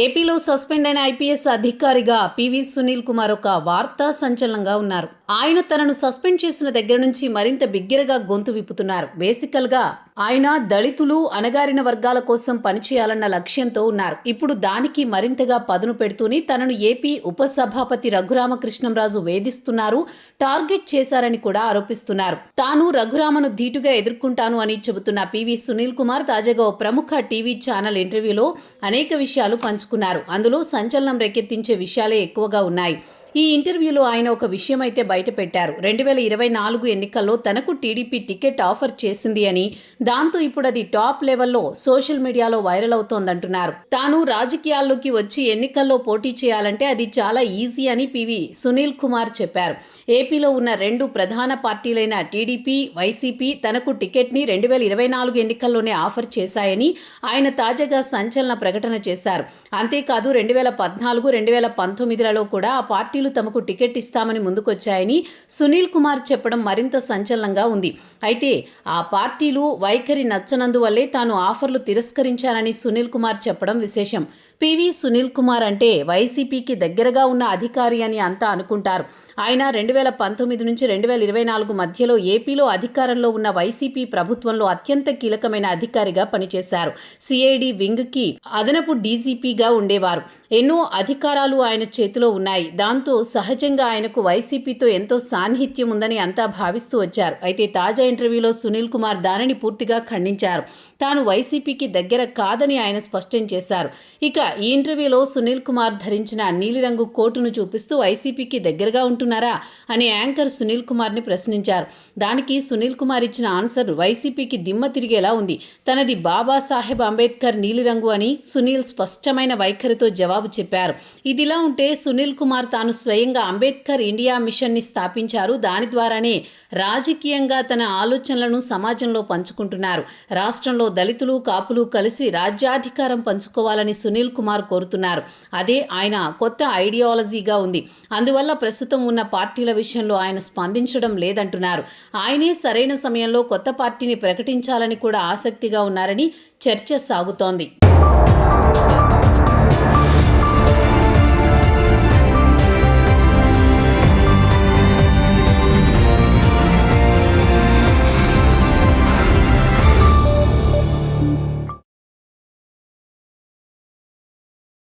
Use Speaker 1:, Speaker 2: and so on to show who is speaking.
Speaker 1: ఏపీలో సస్పెండ్ అయిన ఐపీఎస్ అధికారిగా పివి సునీల్ కుమార్ ఒక వార్తా సంచలనంగా ఉన్నారు. ఆయన తనను సస్పెండ్ చేసిన దగ్గర నుంచి మరింత బిగ్గరగా గొంతు విప్పుతున్నారు. బేసికల్గా ఆయన దళితులు, అణగారిన వర్గాల కోసం పనిచేయాలన్న లక్ష్యంతో ఉన్నారు. ఇప్పుడు దానికి మరింతగా పదును పెడుతూనే తనను ఏపీ ఉపసభాపతి రఘురామకృష్ణంరాజు వేధిస్తున్నారు, టార్గెట్ చేశారని కూడా ఆరోపిస్తున్నారు. తాను రఘురామను ధీటుగా ఎదుర్కొంటాను అని చెబుతున్న పివి సునీల్ కుమార్ తాజాగా ఓ ప్రముఖ టీవీ ఛానల్ ఇంటర్వ్యూలో అనేక విషయాలు పంచుకున్నారు. అందులో సంచలనం రేకెత్తించే విషయాలే ఎక్కువగా ఉన్నాయి. ఈ ఇంటర్వ్యూలో ఆయన ఒక విషయం అయితే బయటపెట్టారు. 2024 ఎన్నికల్లో తనకు టీడీపీ టికెట్ ఆఫర్ చేసింది అని, దాంతో ఇప్పుడు అది టాప్ లెవెల్లో సోషల్ మీడియాలో వైరల్ అవుతోందంటున్నారు. తాను రాజకీయాల్లోకి వచ్చి ఎన్నికల్లో పోటీ చేయాలంటే అది చాలా ఈజీ అని పివి సునీల్ కుమార్ చెప్పారు. ఏపీలో ఉన్న రెండు ప్రధాన పార్టీలైన టీడీపీ, వైసీపీ తనకు టికెట్ని 2024 ఎన్నికల్లోనే ఆఫర్ చేశాయని ఆయన తాజాగా సంచలన ప్రకటన చేశారు. అంతేకాదు 2014, 2019లలో కూడా ఆ పార్టీలు తమకు టికెట్ ఇస్తామని ముందుకొచ్చాయని సునీల్ కుమార్ చెప్పడం మరింత సంచలనంగా ఉంది. అయితే ఆ పార్టీలు వైఖరి నచ్చనందువల్లే తాను ఆఫర్లు తిరస్కరించానని సునీల్ కుమార్ చెప్పడం విశేషం. పివి సునీల్ కుమార్ అంటే వైసీపీకి దగ్గరగా ఉన్న అధికారి అని అంతా అనుకుంటారు. ఆయన 2019 నుంచి 2024 మధ్యలో ఏపీలో అధికారంలో ఉన్న వైసీపీ ప్రభుత్వంలో అత్యంత కీలకమైన అధికారిగా పనిచేశారు. సిఐడి వింగ్కి అదనపు డీజీపీగా ఉండేవారు. ఎన్నో అధికారాలు ఆయన చేతిలో ఉన్నాయి. దాంతో సహజంగా ఆయనకు వైసీపీతో ఎంతో సాన్నిహిత్యం ఉందని అంతా భావిస్తూ వచ్చారు. అయితే తాజా ఇంటర్వ్యూలో సునీల్ కుమార్ దానిని పూర్తిగా ఖండించారు. తాను వైసీపీకి దగ్గర కాదని ఆయన స్పష్టం చేశారు. ఇక ఈ ఇంటర్వ్యూలో సునీల్ కుమార్ ధరించిన నీలిరంగు కోటును చూపిస్తూ వైసీపీకి దగ్గరగా ఉంటున్నారా అని యాంకర్ సునీల్ కుమార్ని ప్రశ్నించారు. దానికి సునీల్ కుమార్ ఇచ్చిన ఆన్సర్ వైసీపీకి దిమ్మ తిరిగేలా ఉంది. తనది బాబాసాహెబ్ అంబేద్కర్ నీలిరంగు అని సునీల్ స్పష్టమైన వైఖరితో జవాబు చెప్పారు. ఇదిలా ఉంటే సునీల్ కుమార్ తాను స్వయంగా అంబేద్కర్ ఇండియా మిషన్ని స్థాపించారు. దాని ద్వారానే రాజకీయంగా తన ఆలోచనలను సమాజంలో పంచుకుంటున్నారు. రాష్ట్రంలో దళితులు, కాపులు కలిసి రాజ్యాధికారం పంచుకోవాలని సునీల్ కుమార్ కోరుతున్నారు. అదే ఆయన కొత్త ఐడియాలజీగా ఉంది. అందువల్ల ప్రస్తుతం ఉన్న పార్టీల విషయంలో ఆయన స్పందించడం లేదంటున్నారు. ఆయనే సరైన సమయంలో కొత్త పార్టీని ప్రకటించాలని కూడా ఆసక్తిగా ఉన్నారని చర్చ సాగుతోంది.